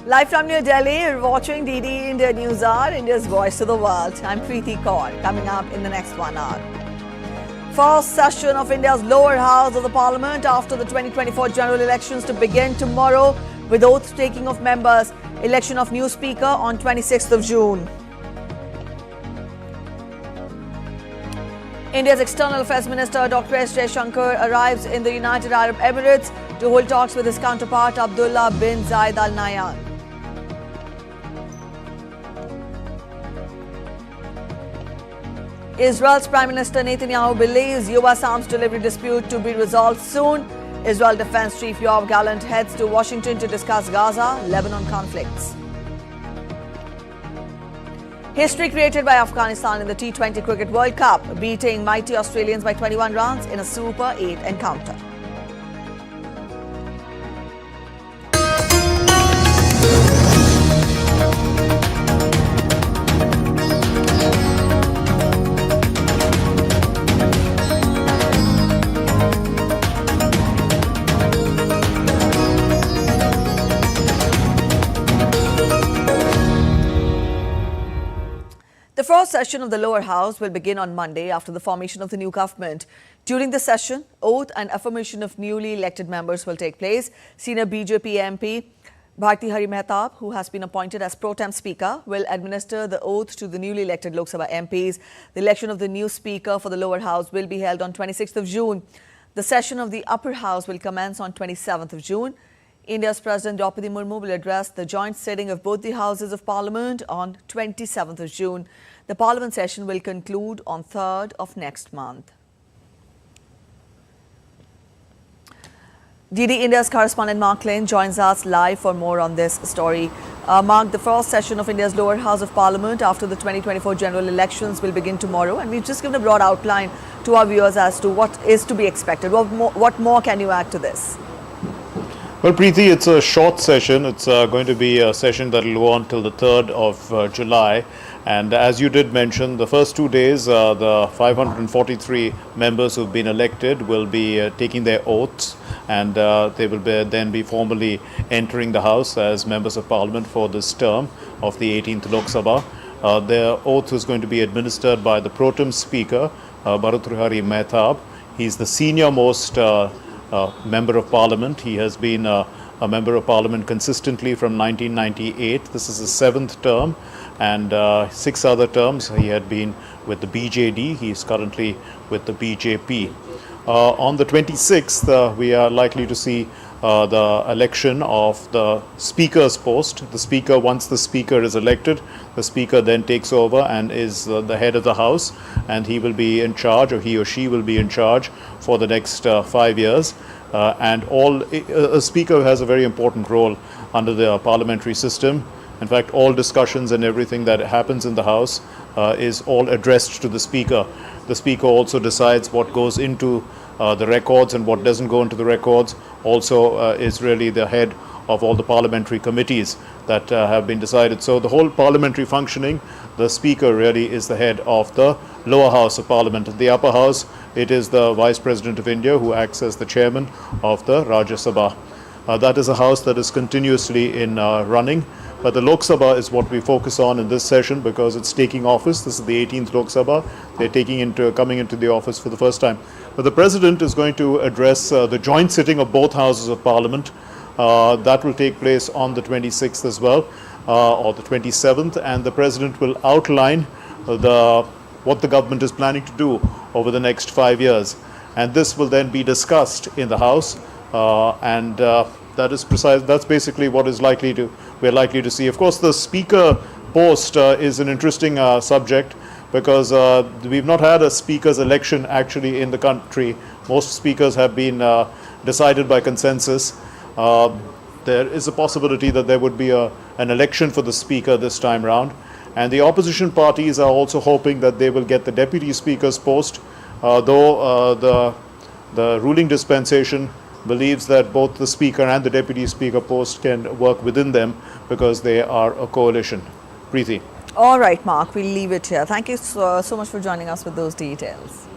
Live from New Delhi, you're watching DD India News Hour, India's voice to the world. I'm Preeti Kaur. Coming up in the next 1 hour. First session of India's lower house of the parliament after the 2024 general elections to begin tomorrow with oath taking of members. Election of new speaker on 26th of June. India's External Affairs Minister Dr. S. Jaishankar arrives in the United Arab Emirates to hold talks with his counterpart Abdullah bin Zayed Al Nahyan. Israel's Prime Minister Netanyahu believes US arms delivery dispute to be resolved soon. Israel Defense Chief Yoav Gallant heads to Washington to discuss Gaza-Lebanon conflicts. History created by Afghanistan in the T20 Cricket World Cup, beating mighty Australians by 21 runs in a Super 8 encounter. The first session of the lower house will begin on Monday after the formation of the new government. During the session, oath and affirmation of newly elected members will take place. Senior BJP MP Bharti Hari Mehtab, who has been appointed as pro tem speaker, will administer the oath to the newly elected Lok Sabha MPs. The election of the new speaker for the lower house will be held on 26th of June. The session of the upper house will commence on 27th of June. India's President Draupadi Murmu will address the joint sitting of both the houses of parliament on 27th of June. The parliament session will conclude on 3rd of next month. DD India's correspondent Mark Lane joins us live for more on this story. Mark, the first session of India's lower house of parliament after the 2024 general elections will begin tomorrow, and we've just given a broad outline to our viewers as to what is to be expected. What more can you add to this? Well, Preeti, it's a short session. It's going to be a session that will go on till the 3rd of July. And as you did mention, the first 2 days, the 543 members who've been elected will be taking their oaths, and they will then be formally entering the House as members of Parliament for this term of the 18th Lok Sabha. Their oath is going to be administered by the pro tem speaker, Bharti Hari Mehtab. He's the senior most member of Parliament. He has been a member of Parliament consistently from 1998. This is his 7th term, and 6 other terms he had been with the BJD. He is currently with the BJP. On the 26th, we are likely to see the election of the speaker's post. The speaker, once the speaker is elected, the speaker then takes over and is the head of the house, and he will be in charge, or he or she will be in charge for the next 5 years. And a speaker has a very important role under the parliamentary system. In fact, all discussions and everything that happens in the house is all addressed to the speaker. The speaker also decides what goes into the records and what doesn't go into the records. Also is really the head of all the parliamentary committees that have been decided. So the whole parliamentary functioning, the speaker really is the head of the lower house of parliament. The upper house, it is the Vice President of India who acts as the chairman of the Rajya Sabha. That is a house that is continuously in running. But the Lok Sabha is what we focus on in this session because it's taking office. This is the 18th Lok Sabha. They're coming into the office for the first time. But the President is going to address the joint sitting of both houses of Parliament. That will take place on the 26th as well, or the 27th. And the President will outline what the government is planning to do over the next 5 years. And this will then be discussed in the House. That's basically what we're likely to see. Of course, the speaker post is an interesting subject because we've not had a speaker's election actually in the country. Most speakers have been decided by consensus. There is a possibility that there would be an election for the speaker this time round. And the opposition parties are also hoping that they will get the deputy speaker's post, though the ruling dispensation believes that both the speaker and the deputy speaker post can work within them because they are a coalition. Preeti. All right, Mark, we'll leave it here. Thank you so much for joining us with those details.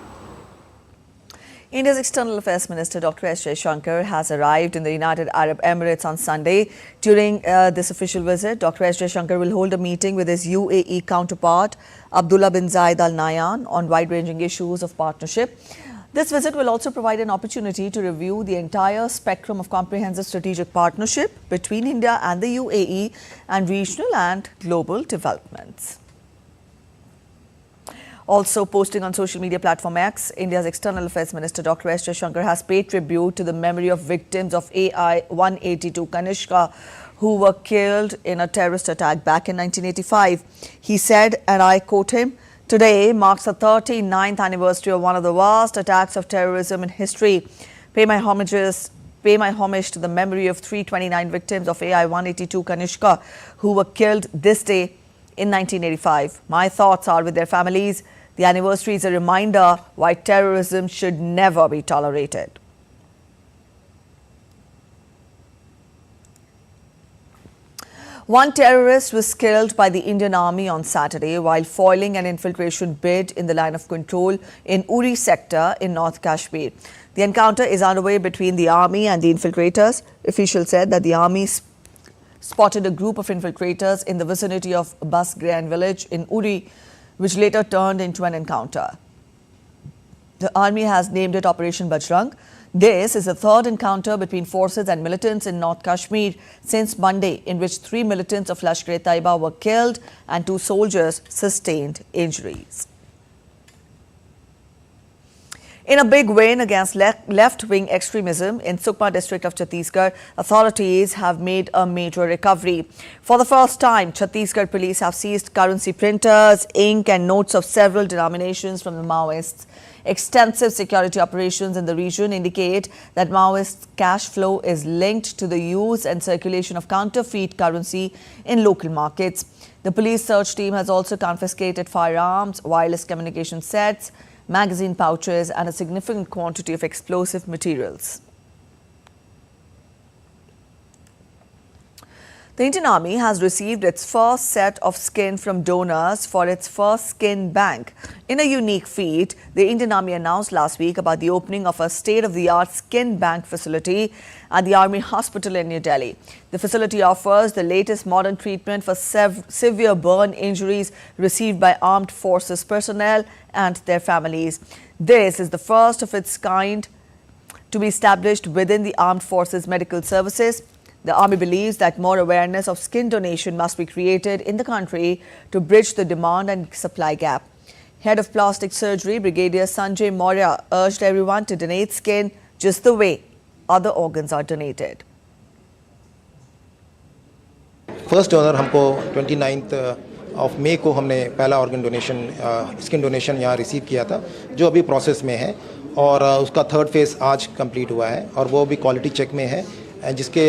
India's External Affairs Minister Dr. S. Jaishankar has arrived in the United Arab Emirates on Sunday. During this official visit, Dr. S. Jaishankar will hold a meeting with his UAE counterpart, Abdullah bin Zayed Al Nahyan, on wide-ranging issues of partnership. This visit will also provide an opportunity to review the entire spectrum of comprehensive strategic partnership between India and the UAE and regional and global developments. Also posting on social media platform X, India's External Affairs Minister Dr. S. Jaishankar has paid tribute to the memory of victims of AI-182 Kanishka who were killed in a terrorist attack back in 1985. He said, and I quote him, "Today marks the 39th anniversary of one of the worst attacks of terrorism in history. Pay my homage to the memory of 329 victims of AI-182 Kanishka who were killed this day in 1985. My thoughts are with their families. The anniversary is a reminder why terrorism should never be tolerated." One terrorist was killed by the Indian Army on Saturday while foiling an infiltration bid in the line of control in Uri sector in North Kashmir. The encounter is underway between the army and the infiltrators. Officials said that the army spotted a group of infiltrators in the vicinity of Basgrain village in Uri, which later turned into an encounter. The army has named it Operation Bajrang. This is the third encounter between forces and militants in North Kashmir since Monday, in which 3 militants of Lashkar-e-Taiba were killed and 2 soldiers sustained injuries. In a big win against left-wing extremism in Sukma district of Chhattisgarh, authorities have made a major recovery. For the first time, Chhattisgarh police have seized currency printers, ink and notes of several denominations from the Maoists. Extensive security operations in the region indicate that Maoist cash flow is linked to the use and circulation of counterfeit currency in local markets. The police search team has also confiscated firearms, wireless communication sets, magazine pouches and a significant quantity of explosive materials. The Indian Army has received its first set of skin from donors for its first skin bank. In a unique feat, the Indian Army announced last week about the opening of a state-of-the-art skin bank facility at the Army Hospital in New Delhi. The facility offers the latest modern treatment for severe burn injuries received by armed forces personnel and their families. This is the first of its kind to be established within the Armed Forces Medical Services. The Army believes that more awareness of skin donation must be created in the country to bridge the demand and supply gap. Head of Plastic Surgery, Brigadier Sanjay Maurya, urged everyone to donate skin just the way other organs are donated. First donor हमको 29 of May को हमने पहला organ donation skin donation यहाँ receive किया था, जो अभी process में है और उसका थर्ड फेज़ आज कंप्लीट हुआ है और वो भी क्वालिटी चेक में है, जिसके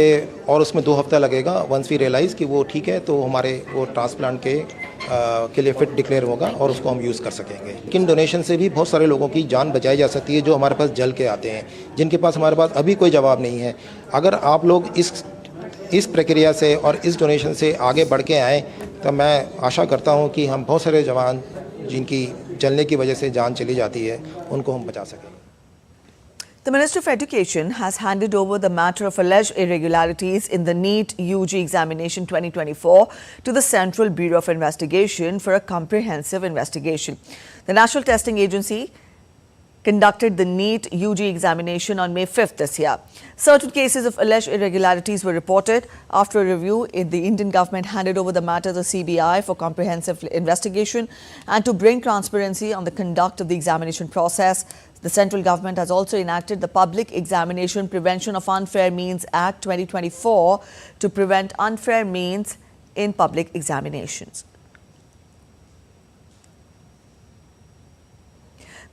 और उसमें 2 हफ्ता लगेगा. वंस वी रियलाइज़ कि वो ठीक है तो हमारे वो ट्रांसप्लांट के लिए फिट डिक्लेयर होगा और उसको हम यूज़ कर सकेंगे. स्किन डोनेशन से भी बहुत सारे लोगों की जान बचाई जा सकती है जो हमारे पास जल के आते हैं, जिनके पास हमारे पास अभी कोई जवाब नहीं है. अगर आप लोग इस प्रक्रिया से और इस डोनेशन से आगे बढ़ के आएँ तो मैं आशा करता हूँ कि हम बहुत सारे जवान जिनकी जलने की वजह से जान चली जाती है उनको हम बचा सकें. The Minister of Education has handed over the matter of alleged irregularities in the NEET UG examination 2024 to the Central Bureau of Investigation for a comprehensive investigation. The National Testing Agency conducted the NEET UG examination on May 5th this year. Certain cases of alleged irregularities were reported. After a review, the Indian government handed over the matter to CBI for comprehensive investigation and to bring transparency on the conduct of the examination process. The central government has also enacted the Public Examination Prevention of Unfair Means Act 2024 to prevent unfair means in public examinations.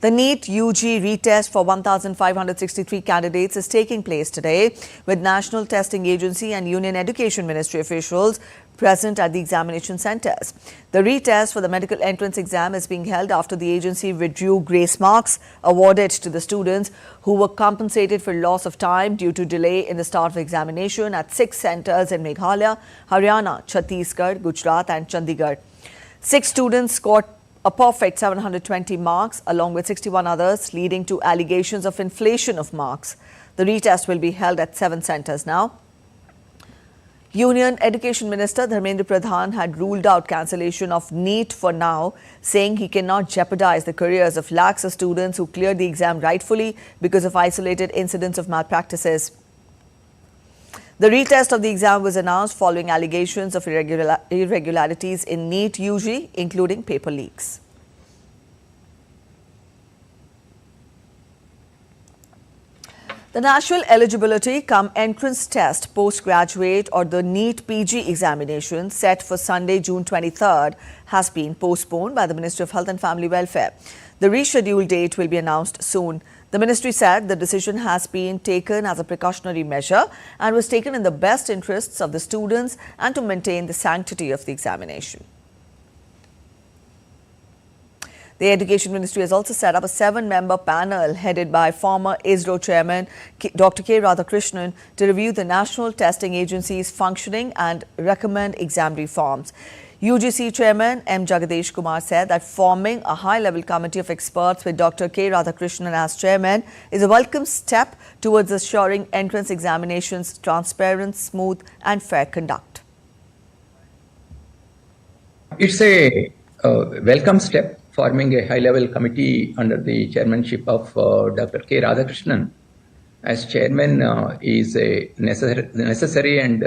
The NEET UG retest for 1,563 candidates is taking place today, with National Testing Agency and Union Education Ministry officials present at the examination centres. The retest for the medical entrance exam is being held after the agency withdrew grace marks awarded to the students who were compensated for loss of time due to delay in the start of examination at 6 centres in Meghalaya, Haryana, Chhattisgarh, Gujarat and Chandigarh. 6 students scored a perfect 720 marks along with 61 others, leading to allegations of inflation of marks. The retest will be held at 7 centres now. Union Education Minister Dharmendra Pradhan had ruled out cancellation of NEET for now, saying he cannot jeopardize the careers of lakhs of students who cleared the exam rightfully because of isolated incidents of malpractices. The retest of the exam was announced following allegations of irregularities in NEET UG, including paper leaks. The National Eligibility cum Entrance Test Postgraduate or the NEET PG examination set for Sunday, June 23rd has been postponed by the Ministry of Health and Family Welfare. The rescheduled date will be announced soon. The ministry said the decision has been taken as a precautionary measure and was taken in the best interests of the students and to maintain the sanctity of the examination. The Education Ministry has also set up a 7-member panel headed by former ISRO chairman Dr. K. Radhakrishnan to review the National Testing Agency's functioning and recommend exam reforms. UGC chairman M. Jagadesh Kumar said that forming a high-level committee of experts with Dr. K. Radhakrishnan as chairman is a welcome step towards assuring entrance examinations transparent, smooth and fair conduct. It's a welcome step, forming a high-level committee under the chairmanship of Dr. K. Radhakrishnan as chairman is a necessary and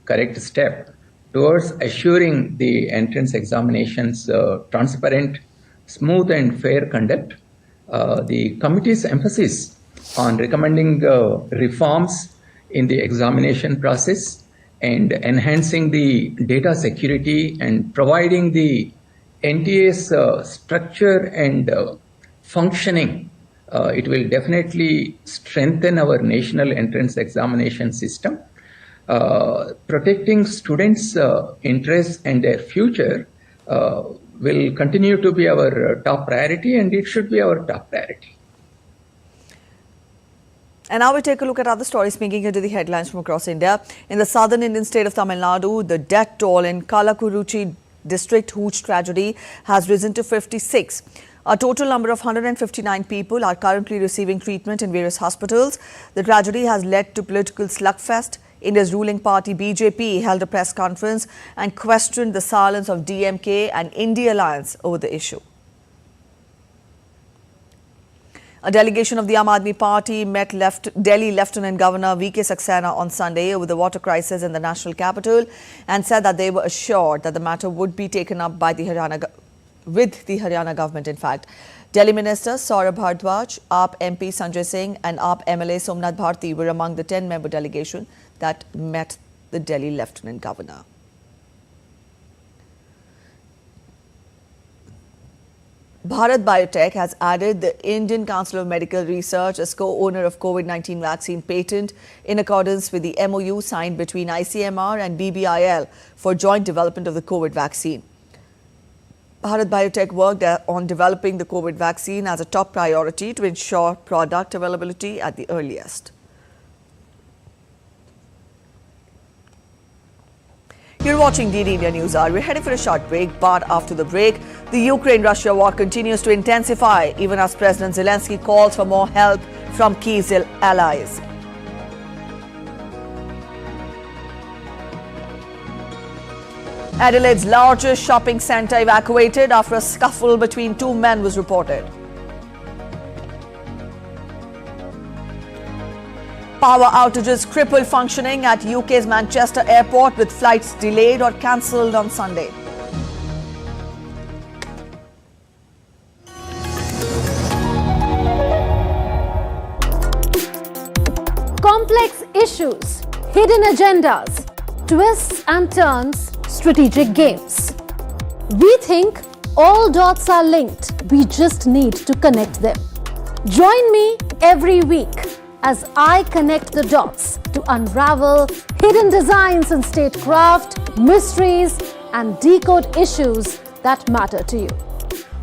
correct step towards assuring the entrance examinations transparent, smooth and fair conduct. The committee's emphasis on recommending reforms in the examination process and enhancing the data security and providing the NTA's structure and functioning, it will definitely strengthen our national entrance examination system. Protecting students' interests and their future will continue to be our top priority, and it should be our top priority. And now we take a look at other stories making into the headlines from across India. In the southern Indian state of Tamil Nadu, the death toll in Kalakuruchi district hooch tragedy has risen to 56. A total number of 159 people are currently receiving treatment in various hospitals. The tragedy has led to political slugfest. India's ruling party BJP held a press conference and questioned the silence of DMK and India Alliance over the issue. A delegation of the Aam Aadmi Party met Delhi Lieutenant Governor V.K. Saxena on Sunday over the water crisis in the national capital and said that they were assured that the matter would be taken up by the Haryana government. In fact, Delhi Minister Saurabh Bhardwaj, AAP MP Sanjay Singh and AAP MLA Somnath Bharti were among the 10-member delegation that met the Delhi Lieutenant Governor. Bharat Biotech has added the Indian Council of Medical Research as co-owner of COVID-19 vaccine patent in accordance with the MOU signed between ICMR and BBIL for joint development of the COVID vaccine. Bharat Biotech worked on developing the COVID vaccine as a top priority to ensure product availability at the earliest. You're watching DD India News Hour. We're heading for a short break, but after the break, the Ukraine-Russia war continues to intensify, even as President Zelensky calls for more help from key allies. Adelaide's largest shopping centre evacuated after a scuffle between two men was reported. Power outages crippled functioning at UK's Manchester airport with flights delayed or cancelled on Sunday. Complex issues, hidden agendas, twists and turns, strategic games. We think all dots are linked. We just need to connect them. Join me every week as I connect the dots to unravel hidden designs in statecraft, mysteries, and decode issues that matter to you.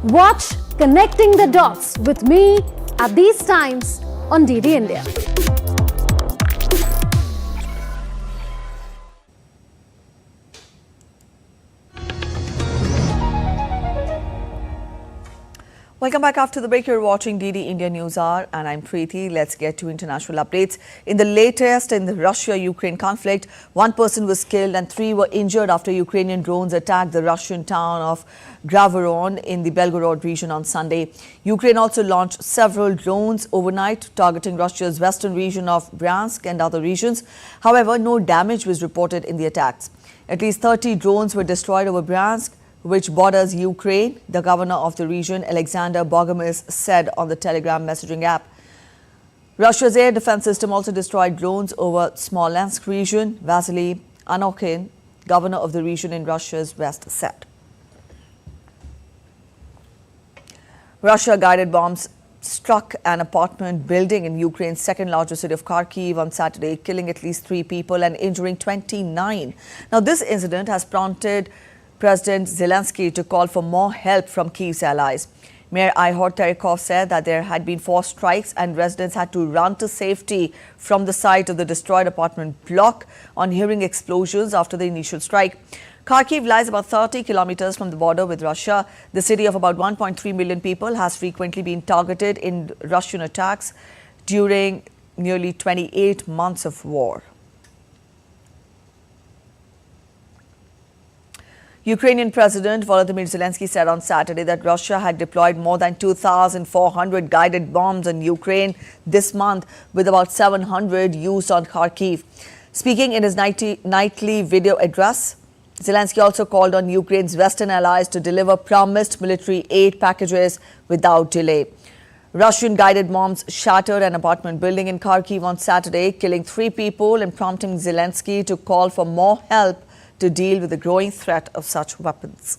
Watch Connecting the Dots with me at these times on DD India. Welcome back after the break. You're watching DD India News Hour and I'm Preeti. Let's get to international updates. In the latest in the Russia-Ukraine conflict, one person was killed and 3 were injured after Ukrainian drones attacked the Russian town of Gravoron in the Belgorod region on Sunday. Ukraine also launched several drones overnight targeting Russia's western region of Bryansk and other regions. However, no damage was reported in the attacks. At least 30 drones were destroyed over Bryansk, which borders Ukraine, the governor of the region, Alexander Bogomils, said on the Telegram messaging app. Russia's air defense system also destroyed drones over Smolensk region, Vasily Anokhin, governor of the region in Russia's west, said. Russia-guided bombs struck an apartment building in Ukraine's second largest city of Kharkiv on Saturday, killing at least 3 people and injuring 29. Now, this incident has prompted President Zelensky to call for more help from Kyiv's allies. Mayor Ihor Terikov said that there had been 4 strikes and residents had to run to safety from the site of the destroyed apartment block on hearing explosions after the initial strike. Kharkiv lies about 30 kilometers from the border with Russia. The city of about 1.3 million people has frequently been targeted in Russian attacks during nearly 28 months of war. Ukrainian President Volodymyr Zelensky said on Saturday that Russia had deployed more than 2,400 guided bombs in Ukraine this month, with about 700 used on Kharkiv. Speaking in his nightly video address, Zelensky also called on Ukraine's Western allies to deliver promised military aid packages without delay. Russian guided bombs shattered an apartment building in Kharkiv on Saturday, killing 3 people and prompting Zelensky to call for more help to deal with the growing threat of such weapons.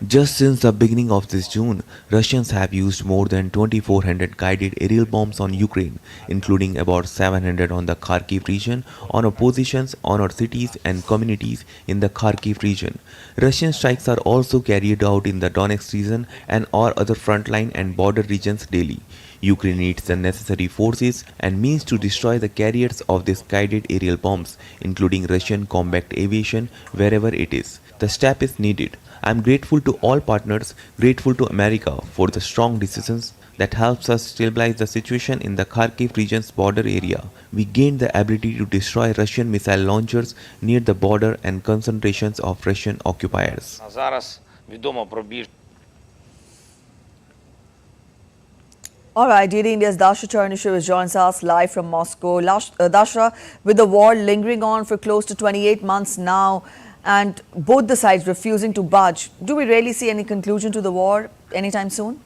Just since the beginning of this June, Russians have used more than 2,400 guided aerial bombs on Ukraine, including about 700 on the Kharkiv region, on our positions, on our cities and communities in the Kharkiv region. Russian strikes are also carried out in the Donetsk region and our other frontline and border regions daily. Ukraine needs the necessary forces and means to destroy the carriers of these guided aerial bombs, including Russian combat aviation, wherever it is. The step is needed. I am grateful to all partners, grateful to America for the strong decisions that helps us stabilize the situation in the Kharkiv region's border area. We gained the ability to destroy Russian missile launchers near the border and concentrations of Russian occupiers. All right, DD India's Dasha Charnishev joins us live from Moscow. Dasha, with the war lingering on for close to 28 months now and both the sides refusing to budge, do we really see any conclusion to the war anytime soon?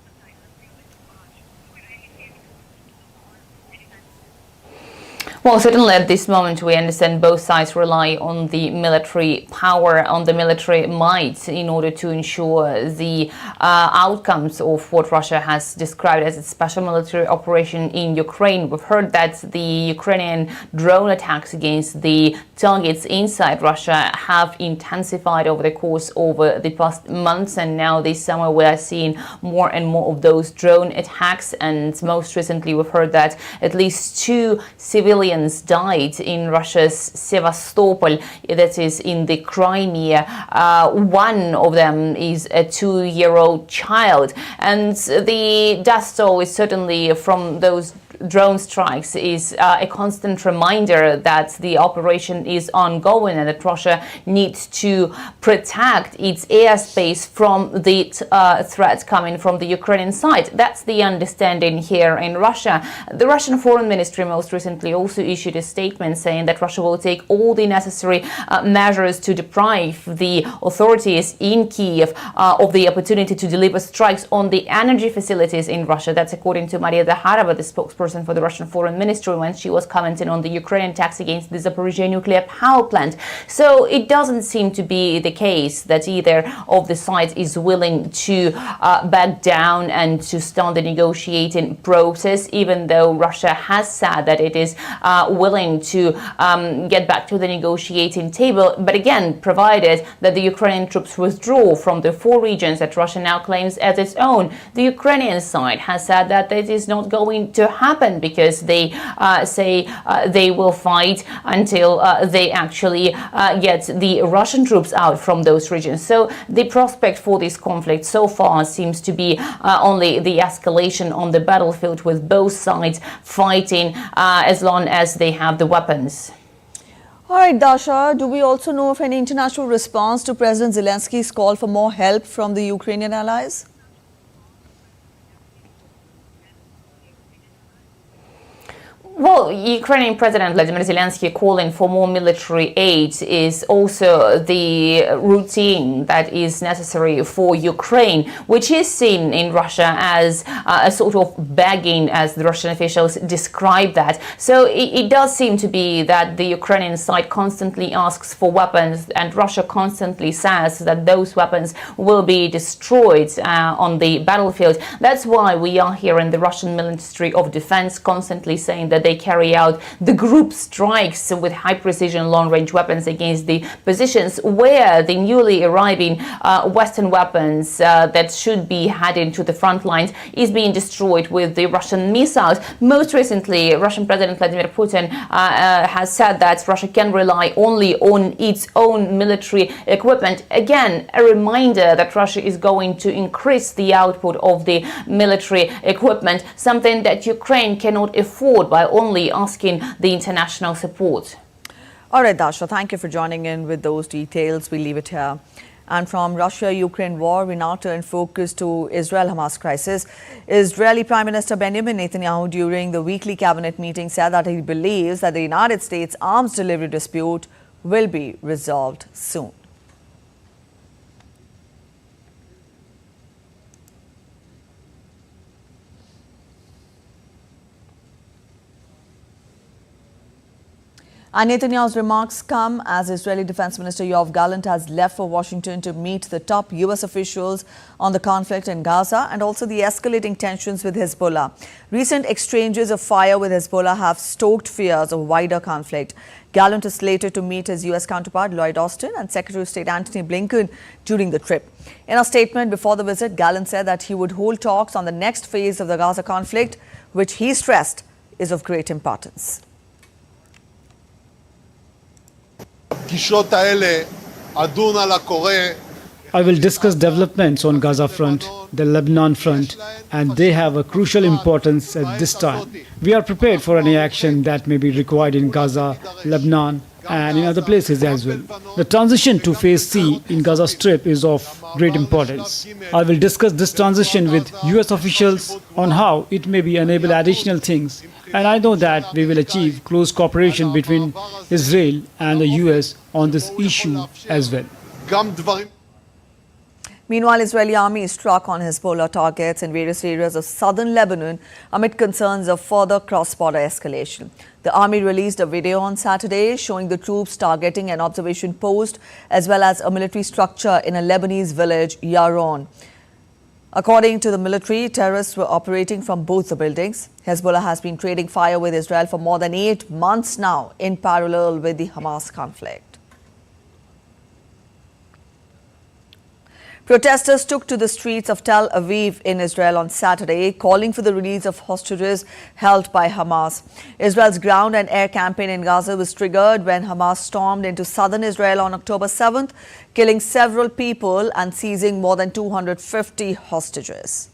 Well, certainly at this moment, we understand both sides rely on the military power, on the military might in order to ensure the outcomes of what Russia has described as a special military operation in Ukraine. We've heard that the Ukrainian drone attacks against the targets inside Russia have intensified over the course of the past months. And now this summer, we are seeing more and more of those drone attacks. And most recently, we've heard that at least 2 civilians died in Russia's Sevastopol, that is in the Crimea. One of them is a 2-year-old child. And the death toll is certainly from those drone strikes is a constant reminder that the operation is ongoing and that Russia needs to protect its airspace from the threats coming from the Ukrainian side. That's the understanding here in Russia. The Russian Foreign Ministry most recently also issued a statement saying that Russia will take all the necessary measures to deprive the authorities in Kiev of the opportunity to deliver strikes on the energy facilities in Russia. That's according to Maria Zakharova, the spokesperson for the Russian Foreign Ministry, when she was commenting on the Ukrainian attacks against the Zaporizhzhia nuclear power plant. So it doesn't seem to be the case that either of the sides is willing to back down and to start the negotiating process, even though Russia has said that it is willing to get back to the negotiating table. But again, provided that the Ukrainian troops withdraw from the 4 regions that Russia now claims as its own. The Ukrainian side has said that it is not going to happen. happen, because they say they will fight until they actually get the Russian troops out from those regions. So the prospect for this conflict so far seems to be only the escalation on the battlefield, with both sides fighting as long as they have the weapons. All right, Dasha, do we also know of any international response to President Zelensky's call for more help from the Ukrainian allies? Well, Ukrainian President Vladimir Zelensky calling for more military aid is also the routine that is necessary for Ukraine, which is seen in Russia as a sort of begging, as the Russian officials describe that. So it does seem to be that the Ukrainian side constantly asks for weapons, and Russia constantly says that those weapons will be destroyed on the battlefield. That's why we are hearing the Russian Ministry of Defense constantly saying that they carry out the group strikes with high precision long range weapons against the positions where the newly arriving Western weapons that should be heading to the front lines is being destroyed with the Russian missiles. Most recently, Russian President Vladimir Putin has said that Russia can rely only on its own military equipment. Again, a reminder that Russia is going to increase the output of the military equipment, something that Ukraine cannot afford by only asking the international support. All right, Dasha, thank you for joining in with those details. We leave it here. And from Russia-Ukraine war, we now turn focus to Israel-Hamas crisis. Israeli Prime Minister Benjamin Netanyahu, during the weekly cabinet meeting, said that he believes that the United States arms delivery dispute will be resolved soon. And Netanyahu's remarks come as Israeli Defense Minister Yoav Gallant has left for Washington to meet the top U.S. officials on the conflict in Gaza and also the escalating tensions with Hezbollah. Recent exchanges of fire with Hezbollah have stoked fears of wider conflict. Gallant is slated to meet his U.S. counterpart Lloyd Austin and Secretary of State Antony Blinken during the trip. In a statement before the visit, Gallant said that he would hold talks on the next phase of the Gaza conflict, which he stressed is of great importance. I will discuss developments on Gaza front, the Lebanon front, and they have a crucial importance at this time. We are prepared for any action that may be required in Gaza, Lebanon, and in other places as well. The transition to Phase C in Gaza Strip is of great importance. I will discuss this transition with US officials on how it may be enable additional things, and I know that we will achieve close cooperation between Israel and the US on this issue as well. Meanwhile, Israeli army struck on Hezbollah targets in various areas of southern Lebanon amid concerns of further cross-border escalation. The army released a video on Saturday showing the troops targeting an observation post as well as a military structure in a Lebanese village, Yaron. According to the military, terrorists were operating from both the buildings. Hezbollah has been trading fire with Israel for more than 8 months now in parallel with the Hamas conflict. Protesters took to the streets of Tel Aviv in Israel on Saturday, calling for the release of hostages held by Hamas. Israel's ground and air campaign in Gaza was triggered when Hamas stormed into southern Israel on October 7th, killing several people and seizing more than 250 hostages.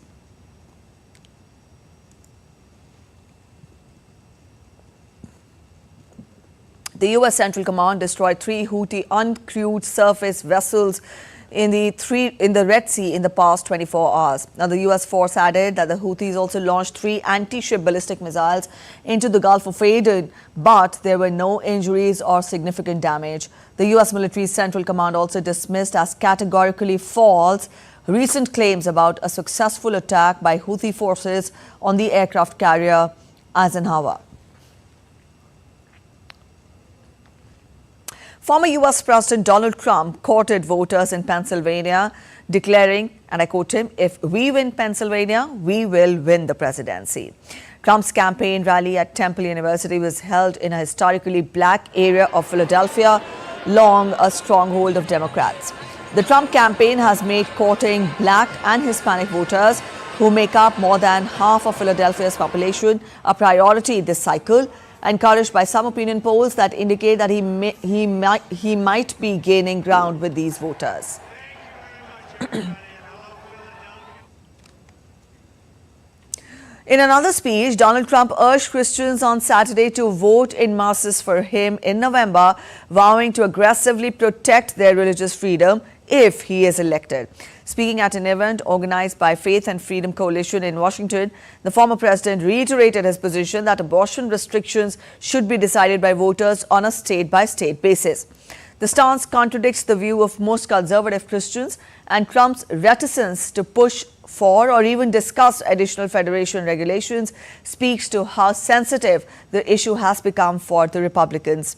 The U.S. Central Command destroyed 3 Houthi uncrewed surface vessels in the Red Sea in the past 24 hours. Now, the U.S. force added that the Houthis also launched 3 anti-ship ballistic missiles into the Gulf of Aden, but there were no injuries or significant damage. The U.S. military's Central Command also dismissed as categorically false recent claims about a successful attack by Houthi forces on the aircraft carrier Eisenhower. Former U.S. President Donald Trump courted voters in Pennsylvania, declaring, and I quote him, "If we win Pennsylvania, we will win the presidency." Trump's campaign rally at Temple University was held in a historically black area of Philadelphia, long a stronghold of Democrats. The Trump campaign has made courting black and Hispanic voters who make up more than half of Philadelphia's population, a priority this cycle, encouraged by some opinion polls that indicate that he might be gaining ground with these voters. In another speech, Donald Trump urged Christians on Saturday to vote in masses for him in November, vowing to aggressively protect their religious freedom if he is elected. Speaking at an event organized by Faith and Freedom Coalition in Washington, the former president reiterated his position that abortion restrictions should be decided by voters on a state-by-state basis. The stance contradicts the view of most conservative Christians, and Trump's reticence to push for or even discuss additional federation regulations speaks to how sensitive the issue has become for the Republicans.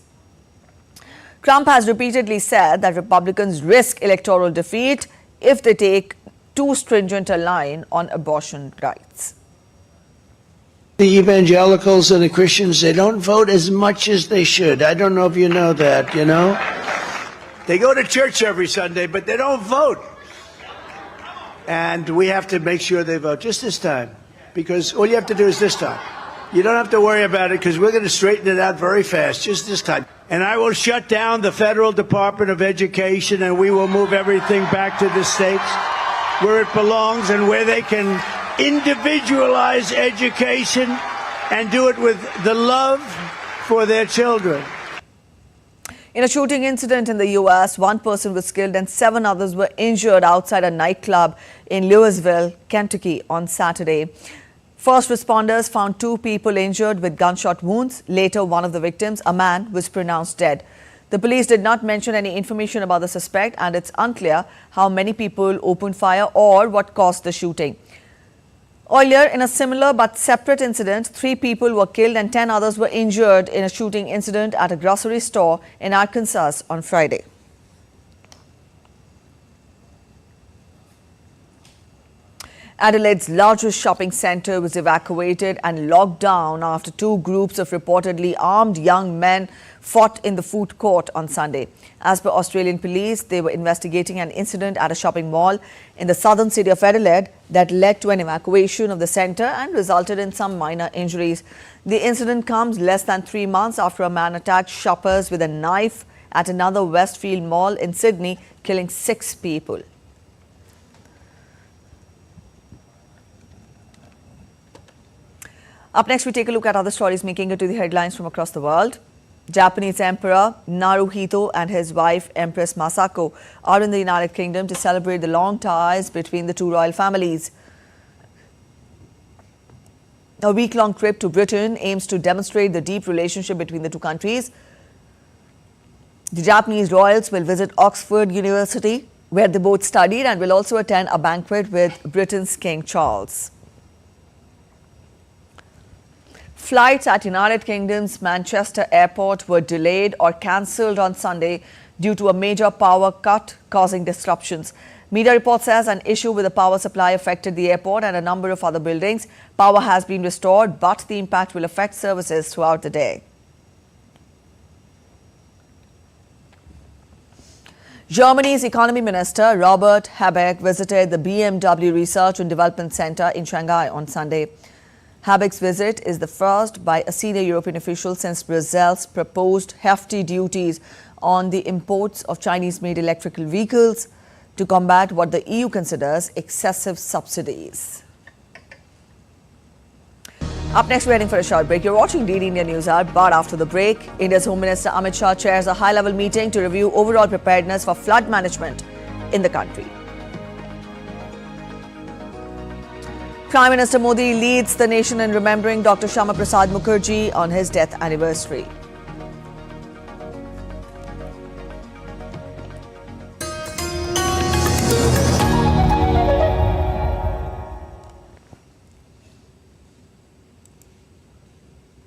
Trump has repeatedly said that Republicans risk electoral defeat if they take too stringent a line on abortion rights. The evangelicals and the Christians, they don't vote as much as they should. I don't know if you know that, you know? They go to church every Sunday, but they don't vote. And we have to make sure they vote just this time, because all you have to do is this time. You don't have to worry about it, because we're going to straighten it out very fast, just this time. And I will shut down the Federal Department of Education, and we will move everything back to the states where it belongs and where they can individualize education and do it with the love for their children. In a shooting incident in the U.S., one person was killed and 7 others were injured outside a nightclub in Louisville, Kentucky on Saturday. First responders found 2 people injured with gunshot wounds. Later, one of the victims, a man, was pronounced dead. The police did not mention any information about the suspect, and it's unclear how many people opened fire or what caused the shooting. Earlier, in a similar but separate incident, 3 people were killed and 10 others were injured in a shooting incident at a grocery store in Arkansas on Friday. Adelaide's largest shopping centre was evacuated and locked down after 2 groups of reportedly armed young men fought in the food court on Sunday. As per Australian police, they were investigating an incident at a shopping mall in the southern city of Adelaide that led to an evacuation of the centre and resulted in some minor injuries. The incident comes less than 3 months after a man attacked shoppers with a knife at another Westfield mall in Sydney, killing 6 people. Up next, we take a look at other stories making it to the headlines from across the world. Japanese Emperor Naruhito and his wife Empress Masako are in the United Kingdom to celebrate the long ties between the 2 royal families. A week-long trip to Britain aims to demonstrate the deep relationship between the 2 countries. The Japanese royals will visit Oxford University, where they both studied, and will also attend a banquet with Britain's King Charles. Flights at United Kingdom's Manchester airport were delayed or cancelled on Sunday due to a major power cut causing disruptions. Media report says an issue with the power supply affected the airport and a number of other buildings. Power has been restored, but the impact will affect services throughout the day. Germany's economy minister Robert Habeck visited the BMW Research and Development Center in Shanghai on Sunday. Habeck's visit is the first by a senior European official since Brazil's proposed hefty duties on the imports of Chinese-made electrical vehicles to combat what the EU considers excessive subsidies. Up next, we're heading for a short break. You're watching DD India News Hour, but after the break, India's Home Minister Amit Shah chairs a high-level meeting to review overall preparedness for flood management in the country. Prime Minister Modi leads the nation in remembering Dr. Shama Prasad Mukherjee on his death anniversary.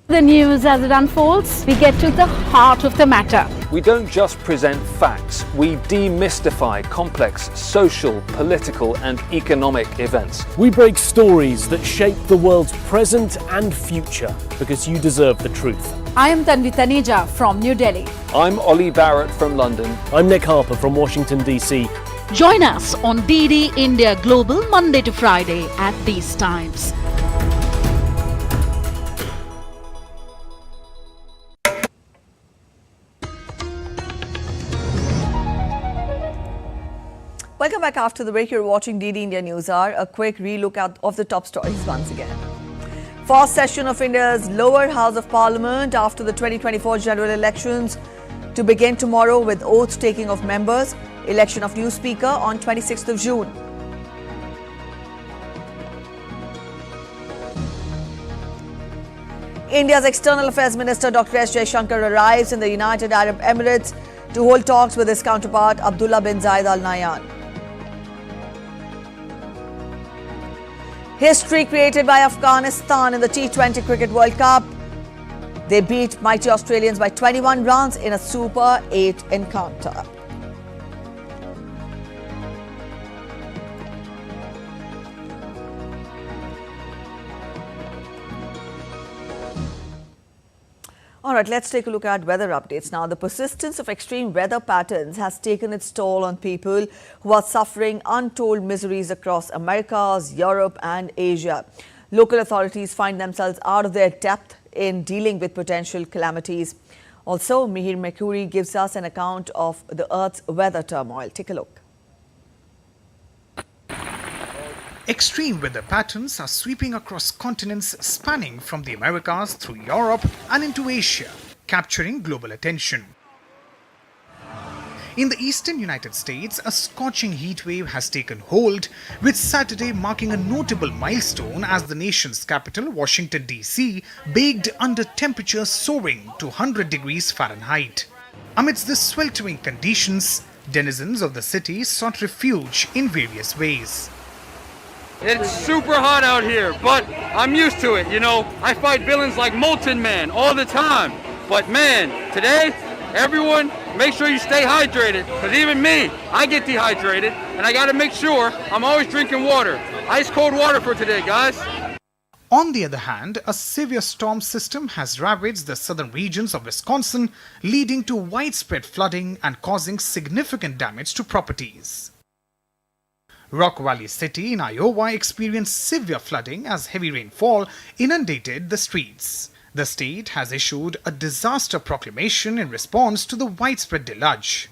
The news as it unfolds, we get to the heart of the matter. We don't just present facts, we demystify complex social, political and economic events. We break stories that shape the world's present and future because you deserve the truth. I am Tanvi Taneja from New Delhi. I'm Ollie Barrett from London. I'm Nick Harper from Washington, D.C. Join us on DD India Global Monday to Friday at these times. Welcome back after the break. You're watching DD India News Hour. A quick relook of the top stories once again. First session of India's lower house of parliament after the 2024 general elections to begin tomorrow with oath taking of members. Election of new speaker on 26th of June. India's External Affairs Minister Dr. S. Jaishankar arrives in the United Arab Emirates to hold talks with his counterpart Abdullah bin Zayed Al Nahyan. History created by Afghanistan in the T20 Cricket World Cup. They beat mighty Australians by 21 runs in a Super 8 encounter. All right, let's take a look at weather updates now. The persistence of extreme weather patterns has taken its toll on people who are suffering untold miseries across Americas, Europe and Asia. Local authorities find themselves out of their depth in dealing with potential calamities. Also, Mihir Mercuri gives us an account of the Earth's weather turmoil. Take a look. Extreme weather patterns are sweeping across continents spanning from the Americas through Europe and into Asia, capturing global attention. In the eastern United States, a scorching heat wave has taken hold, with Saturday marking a notable milestone as the nation's capital, Washington, D.C., baked under temperatures soaring to 100 degrees Fahrenheit. Amidst the sweltering conditions, denizens of the city sought refuge in various ways. It's super hot out here, but I'm used to it, you know. I fight villains like Molten Man all the time. But man, today, everyone, make sure you stay hydrated. Because even me, I get dehydrated, and I got to make sure I'm always drinking water. Ice cold water for today, guys. On the other hand, a severe storm system has ravaged the southern regions of Wisconsin, leading to widespread flooding and causing significant damage to properties. Rock Valley City in Iowa experienced severe flooding as heavy rainfall inundated the streets. The state has issued a disaster proclamation in response to the widespread deluge.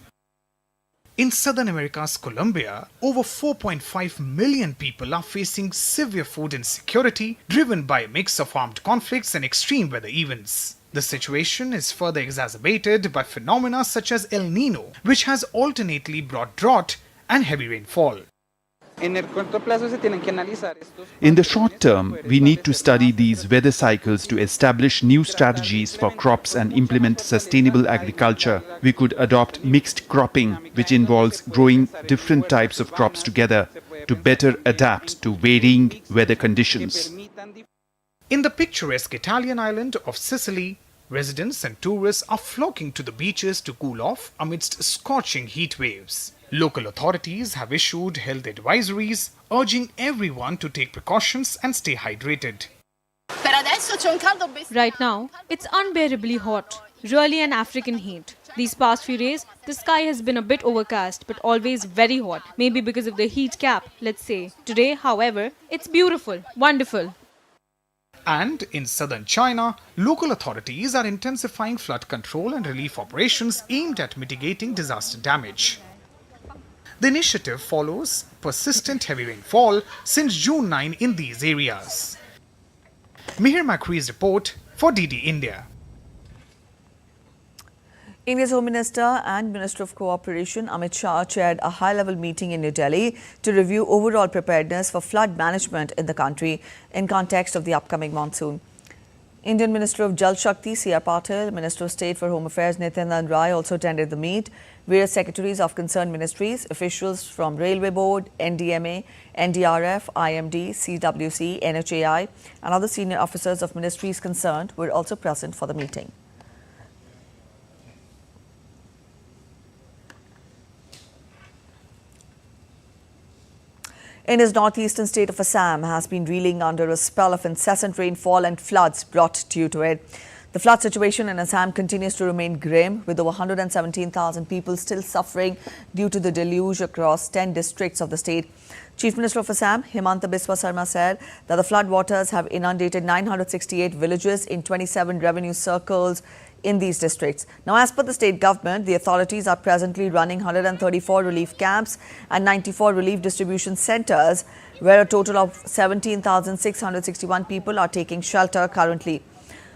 In southern America's Colombia, over 4.5 million people are facing severe food insecurity driven by a mix of armed conflicts and extreme weather events. The situation is further exacerbated by phenomena such as El Nino, which has alternately brought drought and heavy rainfall. In the short term, we need to study these weather cycles to establish new strategies for crops and implement sustainable agriculture. We could adopt mixed cropping, which involves growing different types of crops together to better adapt to varying weather conditions. In the picturesque Italian island of Sicily, residents and tourists are flocking to the beaches to cool off amidst scorching heat waves. Local authorities have issued health advisories urging everyone to take precautions and stay hydrated. Right now, it's unbearably hot, really an African heat. These past few days, the sky has been a bit overcast but always very hot, maybe because of the heat cap, let's say. Today, however, it's beautiful, wonderful. And in southern China, local authorities are intensifying flood control and relief operations aimed at mitigating disaster damage. The initiative follows persistent heavy rainfall since June 9 in these areas. Mihir Mercuri's report for DD India. India's Home Minister and Minister of Cooperation Amit Shah chaired a high-level meeting in New Delhi to review overall preparedness for flood management in the country in context of the upcoming monsoon. Indian Minister of Jal Shakti C.R. Patil, Minister of State for Home Affairs Nityanand Rai also attended the meet. Various secretaries of concerned ministries, officials from Railway Board, NDMA, NDRF, IMD, CWC, NHAI and other senior officers of ministries concerned were also present for the meeting. India's northeastern state of Assam has been reeling under a spell of incessant rainfall and floods brought due to it. The flood situation in Assam continues to remain grim, with over 117,000 people still suffering due to the deluge across 10 districts of the state. Chief Minister of Assam, Himanta Biswa Sarma, said that the flood waters have inundated 968 villages in 27 revenue circles in these districts. Now, as per the state government, the authorities are presently running 134 relief camps and 94 relief distribution centers, where a total of 17,661 people are taking shelter currently.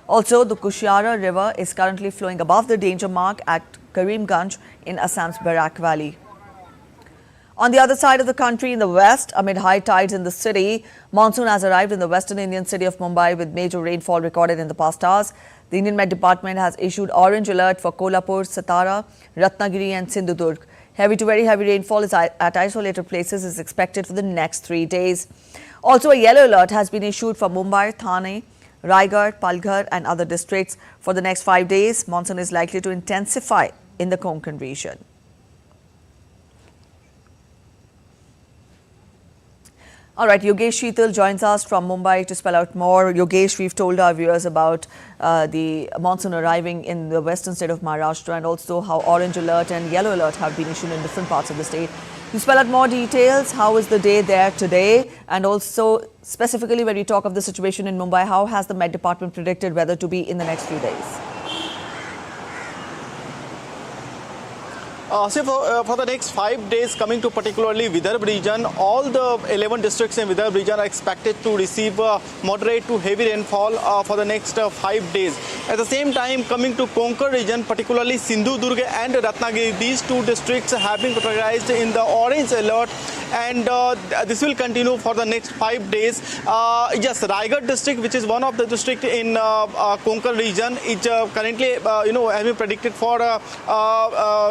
Also, the Kushiara River is currently flowing above the danger mark at Karimganj in Assam's Barak Valley. On the other side of the country, in the west, amid high tides in the city, monsoon has arrived in the western Indian city of Mumbai with major rainfall recorded in the past hours. The Indian Met Department has issued orange alert for Kolhapur, Satara, Ratnagiri and Sindhudurg. Heavy to very heavy rainfall at isolated places is expected for the next 3 days. Also, a yellow alert has been issued for Mumbai, Thane, Raigad, Palghar and other districts. For the next 5 days, monsoon is likely to intensify in the Konkan region. All right, Yogesh Sheetal joins us from Mumbai to spell out more. Yogesh, we've told our viewers about the monsoon arriving in the western state of Maharashtra and also how orange alert and yellow alert have been issued in different parts of the state. To spell out more details, how is the day there today? And also, specifically when we talk of the situation in Mumbai, how has the Met Department predicted weather to be in the next few days? For the next 5 days, coming to particularly Vidarbha region, all the 11 districts in Vidarbha region are expected to receive moderate to heavy rainfall for the next 5 days. At the same time, coming to Konkan region, particularly Sindhudurg and Ratnagiri, these two districts have been categorized in the orange alert, and this will continue for the next 5 days. Yes, Raigad district, which is one of the districts in Konkan region, is currently has been predicted for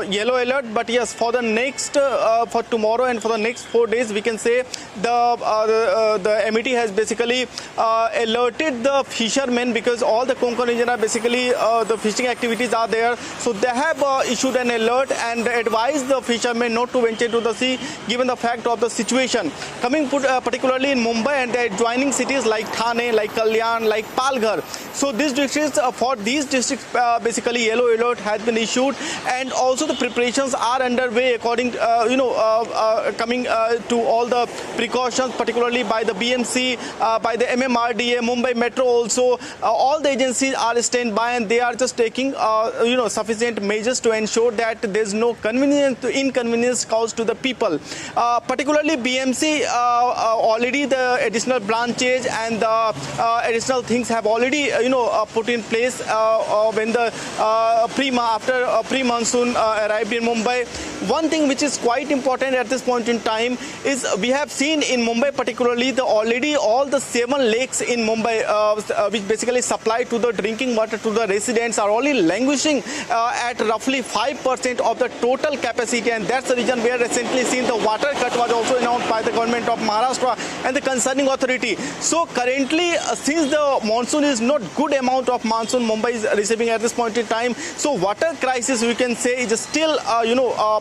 yellow alert. But yes, for the next for tomorrow and for the next 4 days, we can say the MET has basically alerted the fishermen, because all the Konkan region are basically the fishing activities are there. So they have issued an alert and advised the fishermen not to venture to the sea, given the fact of the situation. Coming particularly in Mumbai and the adjoining cities like Thane, like Kalyan, like Palghar. So these districts, for these districts, basically yellow alert has been issued, and also the preparations are underway according coming to all the precautions, particularly by the BMC, by the MMRDA, Mumbai Metro also. All the agencies are standby and they are just taking sufficient measures to ensure that there is no inconvenience caused to the people. Particularly BMC, already the additional branches and the additional things have already put in place when the after pre-monsoon arrived in Mumbai. One thing which is quite important at this point in time is we have seen in Mumbai particularly already all the 7 lakes in Mumbai which basically supply to the drinking water to the residents are only languishing at roughly 5% of the total capacity, and that's the reason we have recently seen the water cut was also announced by the government of Maharashtra and the concerning authority. So currently, since the monsoon is not good amount of monsoon Mumbai is receiving at this point in time, so water crisis we can say is still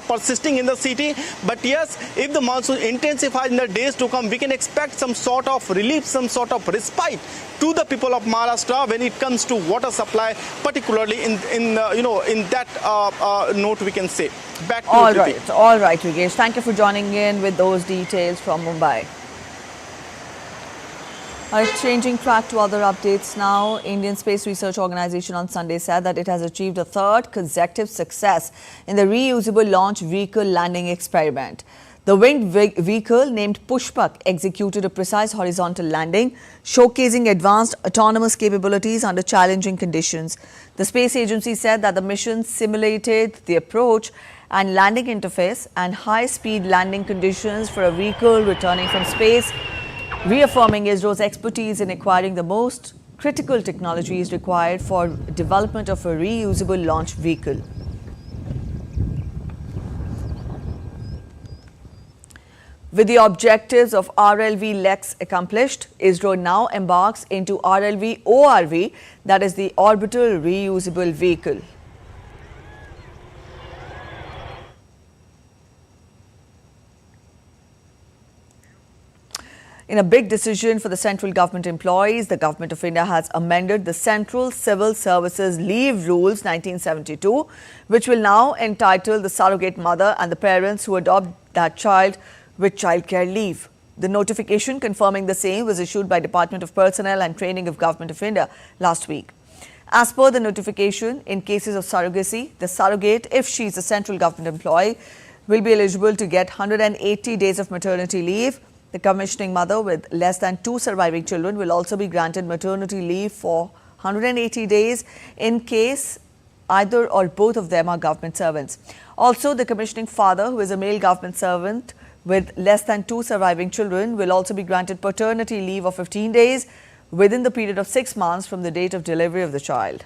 persisting in the city. But yes, if the monsoon intensifies in the days to come, we can expect some sort of relief, some sort of respite to the people of Maharashtra when it comes to water supply, particularly in that note we can say. Back to all right, Yogesh. Thank you for joining in with those details from Mumbai. Changing track to other updates now. Indian Space Research Organization on Sunday said that it has achieved a 3rd consecutive success in the reusable launch vehicle landing experiment. The winged vehicle named Pushpak executed a precise horizontal landing, showcasing advanced autonomous capabilities under challenging conditions. The space agency said that the mission simulated the approach and landing interface and high-speed landing conditions for a vehicle returning from space, reaffirming ISRO's expertise in acquiring the most critical technologies required for development of a reusable launch vehicle. With the objectives of RLV-LEX accomplished, ISRO now embarks into RLV-ORV, that is the Orbital Reusable Vehicle. In a big decision for the central government employees, the Government of India has amended the Central Civil Services Leave Rules 1972, which will now entitle the surrogate mother and the parents who adopt that child with childcare leave. The notification confirming the same was issued by Department of Personnel and Training of Government of India last week. As per the notification, in cases of surrogacy, the surrogate, if she is a central government employee, will be eligible to get 180 days of maternity leave. The commissioning mother with less than 2 surviving children will also be granted maternity leave for 180 days in case either or both of them are government servants. Also, the commissioning father, who is a male government servant with less than 2 surviving children, will also be granted paternity leave of 15 days within the period of 6 months from the date of delivery of the child.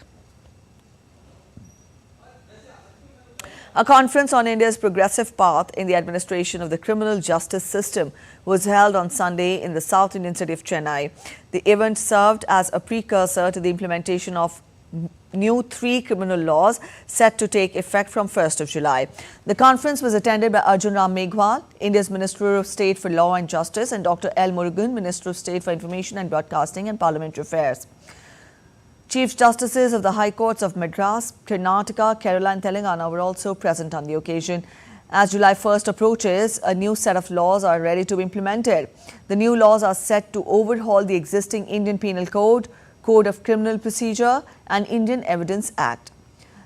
A conference on India's progressive path in the administration of the criminal justice system was held on Sunday in the South Indian city of Chennai. The event served as a precursor to the implementation of new 3 criminal laws set to take effect from 1st of July. The conference was attended by Arjun Ram Meghwal, India's Minister of State for Law and Justice, and Dr. L. Murugan, Minister of State for Information and Broadcasting and Parliamentary Affairs. Chief Justices of the High Courts of Madras, Karnataka, Kerala and Telangana were also present on the occasion. As July 1st approaches, a new set of laws are ready to be implemented. The new laws are set to overhaul the existing Indian Penal Code, Code of Criminal Procedure and Indian Evidence Act.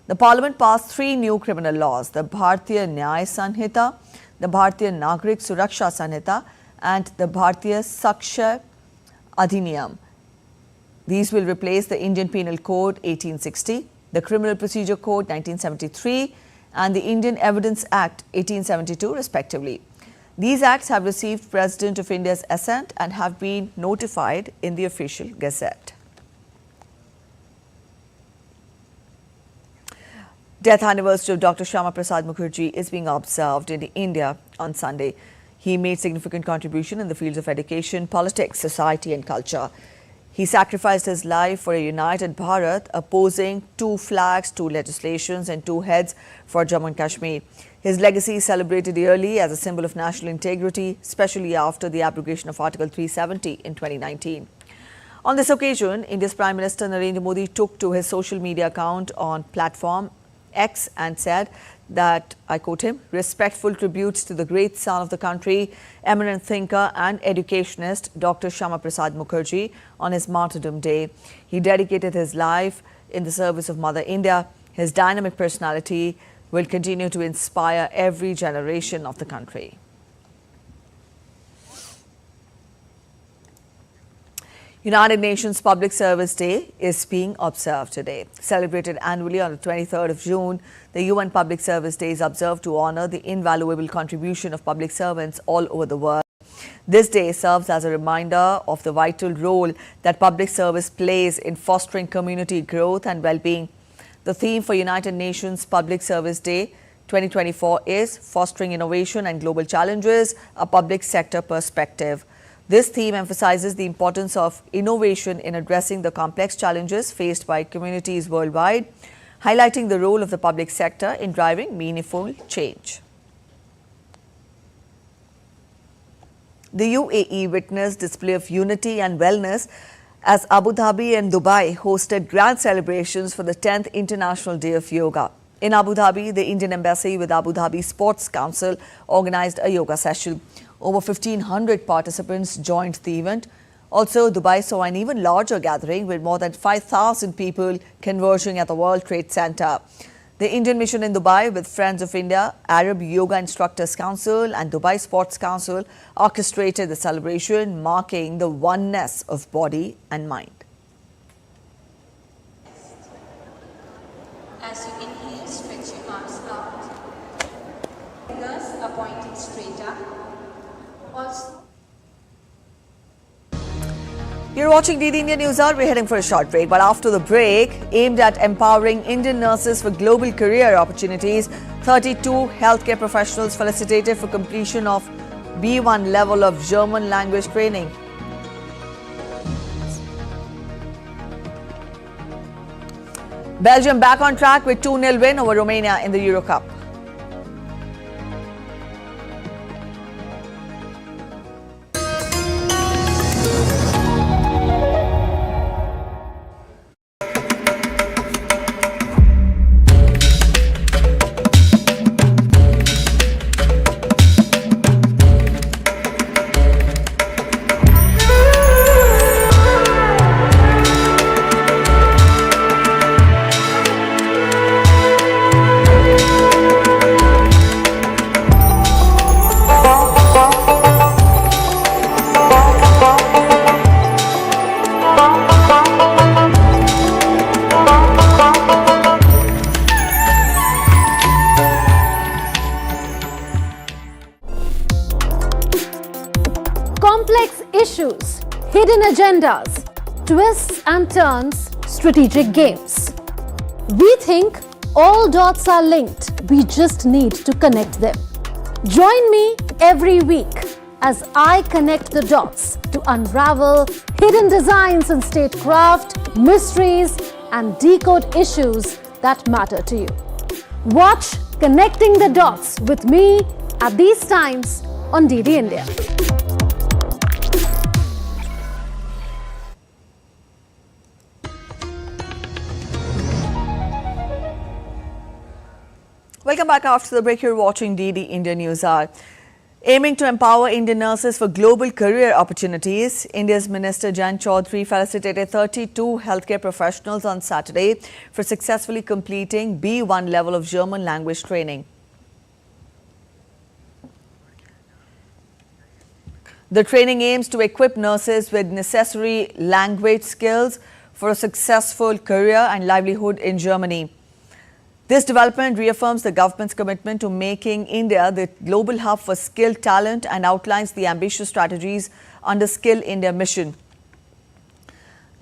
The Parliament passed 3 new criminal laws, the Bharatiya Nyaya Sanhita, the Bharatiya Nagrik Suraksha Sanhita and the Bharatiya Sakshya Adhiniyam. These will replace the Indian Penal Code 1860, the Criminal Procedure Code 1973 and the Indian Evidence Act 1872 respectively. These acts have received President of India's assent and have been notified in the official gazette. Death anniversary of Dr. Shyama Prasad Mukherjee is being observed in India on Sunday. He made significant contribution in the fields of education, politics, society and culture. He sacrificed his life for a united Bharat, opposing 2 flags, 2 legislations and 2 heads for Jammu and Kashmir. His legacy is celebrated yearly as a symbol of national integrity, especially after the abrogation of Article 370 in 2019. On this occasion, India's Prime Minister Narendra Modi took to his social media account on platform X and said that, I quote him, respectful tributes to the great son of the country, eminent thinker and educationist Dr. Shyama Prasad Mukherjee on his martyrdom day. He dedicated his life in the service of Mother India. His dynamic personality will continue to inspire every generation of the country. United Nations Public Service Day is being observed today. Celebrated annually on the 23rd of June, the UN Public Service Day is observed to honor the invaluable contribution of public servants all over the world. This day serves as a reminder of the vital role that public service plays in fostering community growth and well-being. The theme for United Nations Public Service Day 2024 is Fostering Innovation and Global Challenges, a Public Sector Perspective. This theme emphasizes the importance of innovation in addressing the complex challenges faced by communities worldwide, highlighting the role of the public sector in driving meaningful change. The UAE witnessed display of unity and wellness as Abu Dhabi and Dubai hosted grand celebrations for the 10th International Day of Yoga. In Abu Dhabi, the Indian Embassy with Abu Dhabi Sports Council organized a yoga session. Over 1,500 participants joined the event. Also, Dubai saw an even larger gathering with more than 5,000 people converging at the World Trade Center. The Indian mission in Dubai with Friends of India, Arab Yoga Instructors Council and Dubai Sports Council orchestrated the celebration, marking the oneness of body and mind. As you inhale, stretch your arms out. Fingers are pointing straight up. Also, you're watching DD India News Hour. We're heading for a short break. But after the break, aimed at empowering Indian nurses for global career opportunities, 32 healthcare professionals felicitated for completion of B1 level of German language training. Belgium back on track with 2-0 win over Romania in the Euro Cup. hidden agendas, twists and turns, strategic games. We think all dots are linked, we just need to connect them. Join me every week as I connect the dots to unravel hidden designs in statecraft, mysteries, and decode issues that matter to you. Watch Connecting the Dots with me at these times on DD India. Welcome back after the break. You're watching DD India News Hour. Aiming to empower Indian nurses for global career opportunities, India's Minister Jan Chaudhary felicitated 32 healthcare professionals on Saturday for successfully completing B1 level of German language training. The training aims to equip nurses with necessary language skills for a successful career and livelihood in Germany. This development reaffirms the government's commitment to making India the global hub for skilled talent and outlines the ambitious strategies under Skill India mission.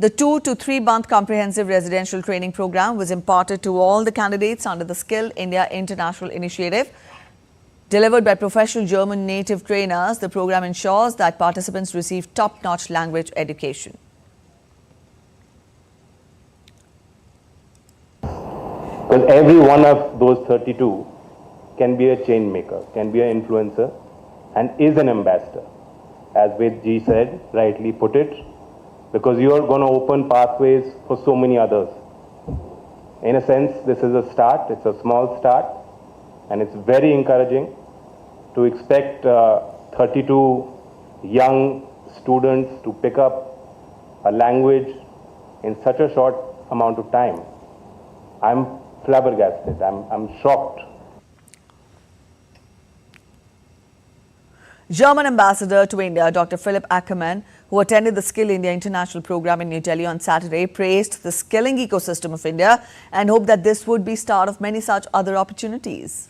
The 2 to 3 month comprehensive residential training program was imparted to all the candidates under the Skill India International Initiative. Delivered by professional German native trainers, the program ensures that participants receive top-notch language education. Because every one of those 32 can be a change maker, can be an influencer, and is an ambassador. As Ved ji said, rightly put it, because you are going to open pathways for so many others. In a sense, this is a start, it's a small start, and it's very encouraging to expect 32 young students to pick up a language in such a short amount of time. I'm flabbergasted. I'm shocked. German ambassador to India, Dr. Philipp Ackermann, who attended the Skill India International Program in New Delhi on Saturday, praised the skilling ecosystem of India and hoped that this would be start of many such other opportunities.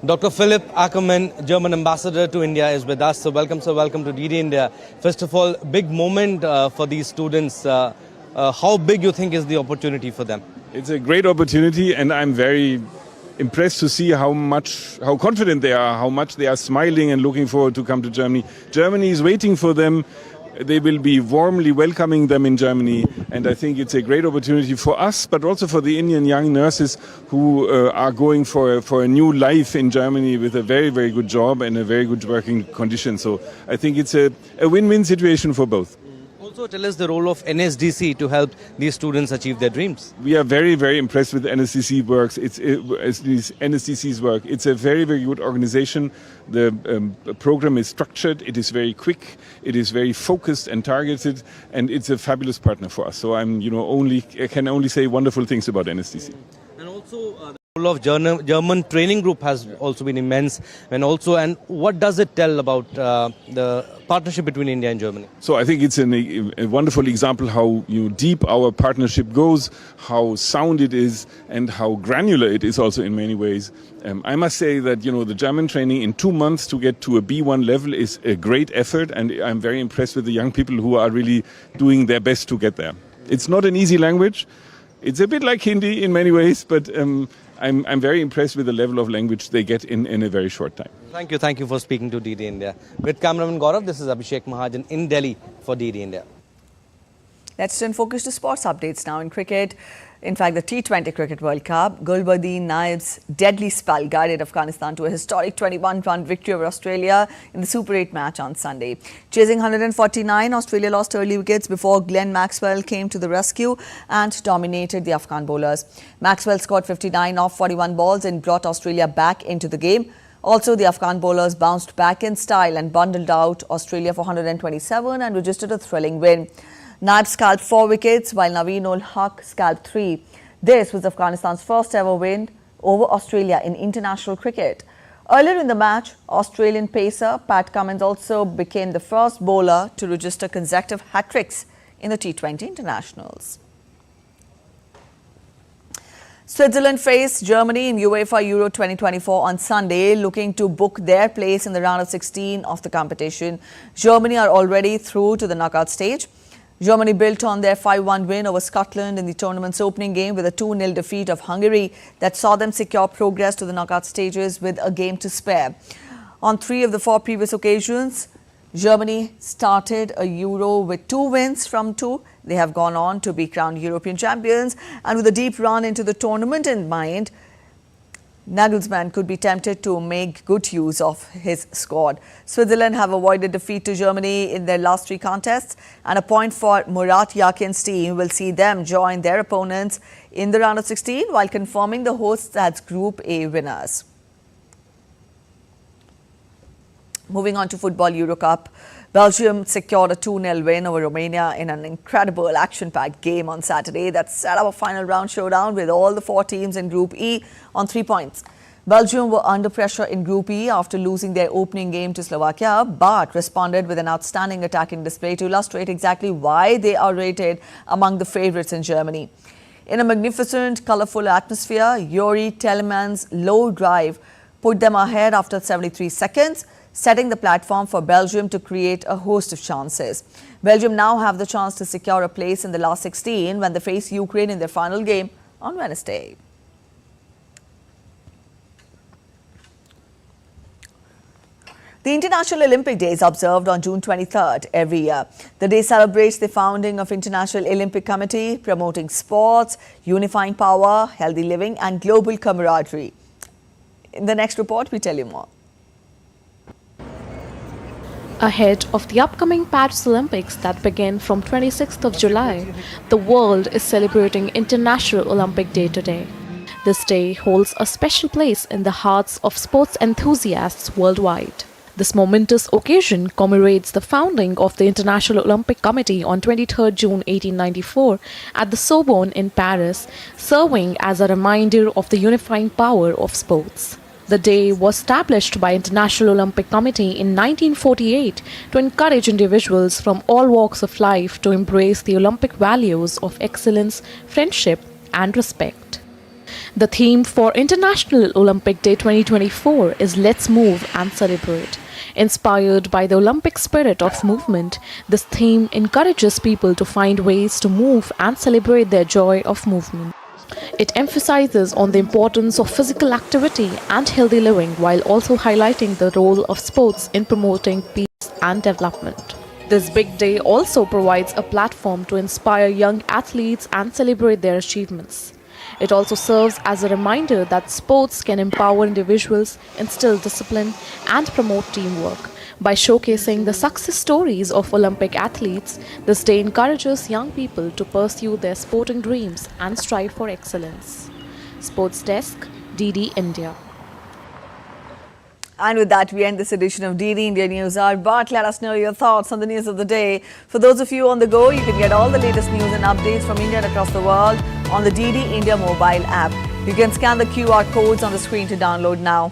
Dr. Philipp Ackermann, German ambassador to India, is with us. So welcome, sir. Welcome to DD India. First of all, big moment for these students. How big you think is the opportunity for them? It's a great opportunity, and I'm very impressed to see how confident they are, how much they are smiling and looking forward to come to Germany. Germany is waiting for them. They will be warmly welcoming them in Germany, and I think it's a great opportunity for us, but also for the Indian young nurses who are going for a new life in Germany with a very, very good job and a very good working condition. So I think it's a win-win situation for both. Also, tell us the role of NSDC to help these students achieve their dreams. We are very, very impressed with NSDC's work. It's a very, very good organization. The program is structured, it is very quick, it is very focused and targeted, and it's a fabulous partner for us. So I can only say wonderful things about NSDC. And also the role of German training group has also been immense. And what does it tell about the partnership between India and Germany? So I think it's a wonderful example how deep our partnership goes, how sound it is, and how granular it is also in many ways. I must say that the German training in 2 months to get to a B1 level is a great effort, and I'm very impressed with the young people who are really doing their best to get there. It's not an easy language. It's a bit like Hindi in many ways, but I'm very impressed with the level of language they get in a very short time. Thank you for speaking to DD India. With cameraman Gaurav, this is Abhishek Mahajan in Delhi for DD India. Let's turn focus to sports updates now in cricket. In fact, the T20 Cricket World Cup, Gulbuddin Naib's deadly spell guided Afghanistan to a historic 21-run victory over Australia in the Super 8 match on Sunday. Chasing 149, Australia lost early wickets before Glenn Maxwell came to the rescue and dominated the Afghan bowlers. Maxwell scored 59 off 41 balls and brought Australia back into the game. Also, the Afghan bowlers bounced back in style and bundled out Australia for 127 and registered a thrilling win. Naib scalped 4 wickets while Naveen-ul-Haq scalped 3. This was Afghanistan's first ever win over Australia in international cricket. Earlier in the match, Australian pacer Pat Cummins also became the first bowler to register consecutive hat-tricks in the T20 internationals. Switzerland face Germany in UEFA Euro 2024 on Sunday, looking to book their place in the round of 16 of the competition. Germany are already through to the knockout stage. Germany built on their 5-1 win over Scotland in the tournament's opening game with a 2-0 defeat of Hungary that saw them secure progress to the knockout stages with a game to spare. On 3 of the 4 previous occasions, Germany started a Euro with 2 wins from 2. They have gone on to be crowned European champions, and with a deep run into the tournament in mind, Nagelsmann could be tempted to make good use of his squad. Switzerland have avoided defeat to Germany in their last 3 contests, and a point for Murat Yakin's team will see them join their opponents in the round of 16 while confirming the hosts as Group A winners. Moving on to Football Euro Cup, Belgium secured a 2-0 win over Romania in an incredible action-packed game on Saturday that set up a final round showdown with all the 4 teams in Group E on 3 points. Belgium were under pressure in Group E after losing their opening game to Slovakia, but responded with an outstanding attacking display to illustrate exactly why they are rated among the favourites in Germany. In a magnificent, colourful atmosphere, Yuri Telemann's low drive put them ahead after 73 seconds, setting the platform for Belgium to create a host of chances. Belgium now have the chance to secure a place in the last 16 when they face Ukraine in their final game on Wednesday. The International Olympic Day is observed on June 23rd every year. The day celebrates the founding of International Olympic Committee, promoting sports, unifying power, healthy living and global camaraderie. In the next report, we tell you more. Ahead of the upcoming Paris Olympics that begin from 26th of July, the world is celebrating International Olympic Day today. This day holds a special place in the hearts of sports enthusiasts worldwide. This momentous occasion commemorates the founding of the International Olympic Committee on 23rd June 1894 at the Sorbonne in Paris, serving as a reminder of the unifying power of sports. The day was established by International Olympic Committee in 1948 to encourage individuals from all walks of life to embrace the Olympic values of excellence, friendship, and respect. The theme for International Olympic Day 2024 is Let's Move and Celebrate. Inspired by the Olympic spirit of movement, this theme encourages people to find ways to move and celebrate their joy of movement. It emphasizes on the importance of physical activity and healthy living while also highlighting the role of sports in promoting peace and development. This big day also provides a platform to inspire young athletes and celebrate their achievements. It also serves as a reminder that sports can empower individuals, instill discipline, and promote teamwork. By showcasing the success stories of Olympic athletes, this day encourages young people to pursue their sporting dreams and strive for excellence. Sports Desk, DD India. And with that, we end this edition of DD India News Hour. But let us know your thoughts on the news of the day. For those of you on the go, you can get all the latest news and updates from India and across the world on the DD India mobile app. You can scan the QR codes on the screen to download now.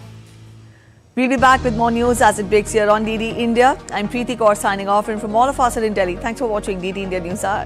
We'll be back with more news as it breaks here on DD India. I'm Preeti Kaur signing off, and from all of us at in Delhi, thanks for watching DD India News Hour.